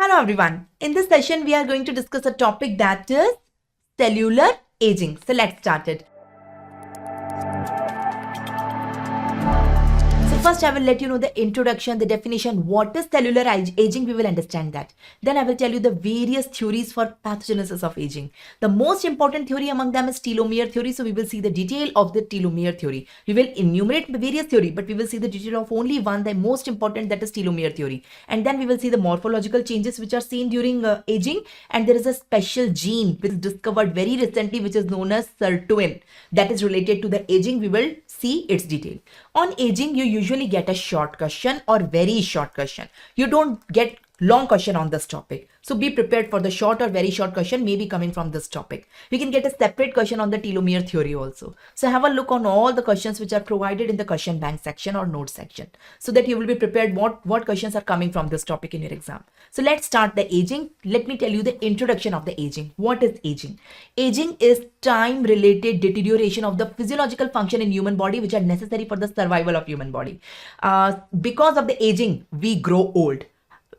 Hello everyone. In this session, we are going to discuss a topic that is cellular aging. So let's start it. First, I will let you know the introduction, the definition, what is cellular aging, we will understand that. Then I will tell you the various theories for pathogenesis of aging. The most important theory among them is telomere theory. So we will see the detail of the telomere theory. We will enumerate various theory, but we will see the detail of only one, the most important, that is telomere theory. And then we will see the morphological changes which are seen during aging. And there is a special gene which is discovered very recently, which is known as sirtuin, that is related to the aging. We will see its detail. On aging, you usually get a short question or very short question. You don't get long question on this topic. So be prepared for the short or very short question maybe coming from this topic. We can get a separate question on the telomere theory also. So have a look on all the questions which are provided in the question bank section or notes section, so that you will be prepared what questions are coming from this topic in your exam. So let's start the aging. Let me tell you the introduction of the aging. What is aging? Aging is time-related deterioration of the physiological function in human body which are necessary for the survival of human body. Because of the aging, we grow old.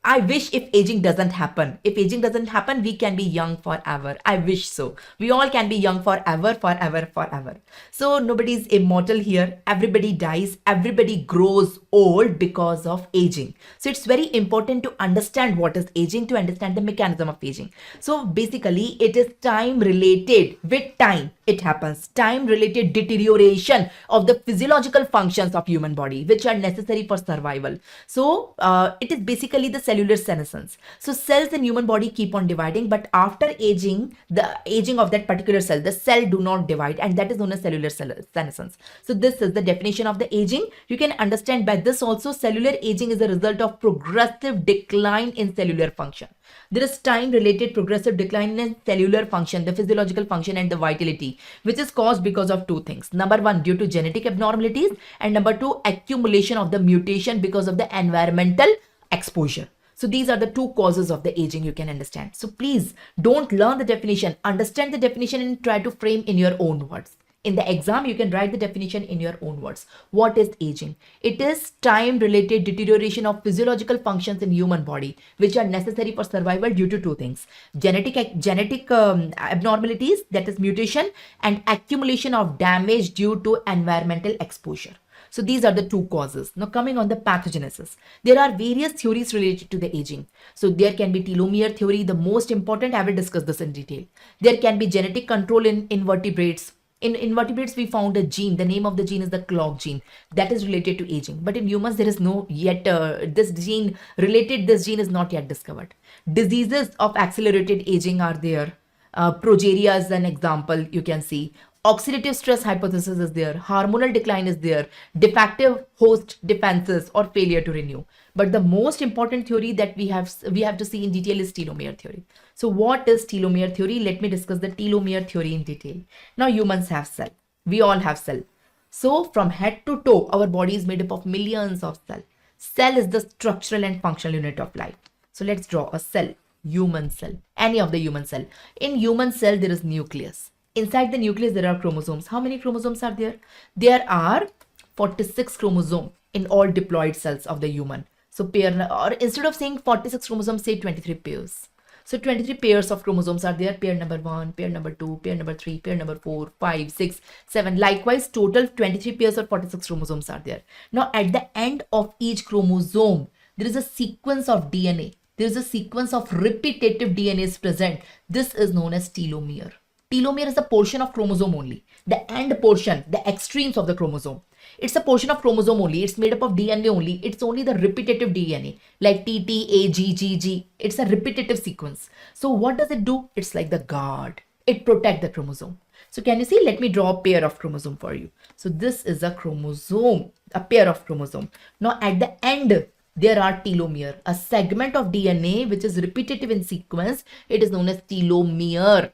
I wish if aging doesn't happen. If aging doesn't happen, we can be young forever. I wish so. We all can be young forever, forever, forever. So nobody is immortal here. Everybody dies. Everybody grows old because of aging. So it's very important to understand what is aging, to understand the mechanism of aging. So basically, it is time related. With time, it happens. Time related deterioration of the physiological functions of human body, which are necessary for survival. So it is basically the cellular senescence. So cells in human body keep on dividing, but after aging, the aging of that particular cell, the cell do not divide, and that is known as cellular senescence. So this is the definition of the aging. You can understand by this also, cellular aging is a result of progressive decline in cellular function. There is time-related progressive decline in cellular function, the physiological function and the vitality, which is caused because of two things. Number one, due to genetic abnormalities, and number two, accumulation of the mutation because of the environmental exposure. So these are the two causes of the aging you can understand. So please don't learn the definition, understand the definition and try to frame in your own words. In the exam, you can write the definition in your own words. What is aging? It is time-related deterioration of physiological functions in human body, which are necessary for survival due to two things. Genetic abnormalities, that is mutation, and accumulation of damage due to environmental exposure. So these are the two causes. Now coming on the pathogenesis, there are various theories related to the aging. So there can be telomere theory, the most important. I will discuss this in detail. There can be genetic control in invertebrates. In invertebrates, we found a gene. The name of the gene is the clock gene that is related to aging. But in humans, there is no yet this gene is not yet discovered. Diseases of accelerated aging are there. Progeria is an example you can see. Oxidative stress hypothesis is there, hormonal decline is there, defective host defenses or failure to renew. But the most important theory that we have to see in detail is telomere theory. So what is telomere theory? Let me discuss the telomere theory in detail. Now humans have cell. We all have cell. So from head to toe, our body is made up of millions of cells. Cell is the structural and functional unit of life. So let's draw a cell, human cell, any of the human cell. In human cell, there is nucleus. Inside the nucleus, there are chromosomes. How many chromosomes are there? There are 46 chromosomes in all diploid cells of the human. So pair, or instead of saying 46 chromosomes, say 23 pairs. So 23 pairs of chromosomes are there. Pair number 1, pair number 2, pair number 3, pair number 4, 5, 6, 7. Likewise, total 23 pairs or 46 chromosomes are there. Now, at the end of each chromosome, there is a sequence of DNA. There is a sequence of repetitive DNA is present. This is known as telomere. Telomere is a portion of chromosome only. The end portion, the extremes of the chromosome. It's a portion of chromosome only. It's made up of DNA only. It's only the repetitive DNA like T, T, A, G, G, G. It's a repetitive sequence. So what does it do? It's like the guard. It protects the chromosome. So can you see? Let me draw a pair of chromosome for you. So this is a chromosome, a pair of chromosome. Now at the end, there are telomere, a segment of DNA which is repetitive in sequence. It is known as telomere.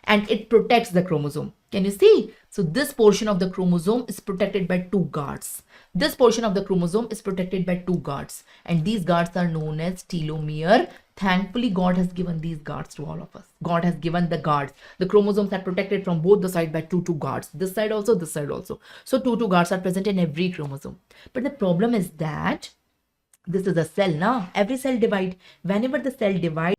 And it protects the chromosome. Can you see? So this portion of the chromosome is protected by two guards. This portion of the chromosome is protected by two guards. And these guards are known as telomere. Thankfully, God has given these guards to all of us. God has given the guards. The chromosomes are protected from both the sides by two guards. This side also, this side also. So two guards are present in every chromosome. But the problem is that this is a cell now. Every cell divide. Whenever the cell divide,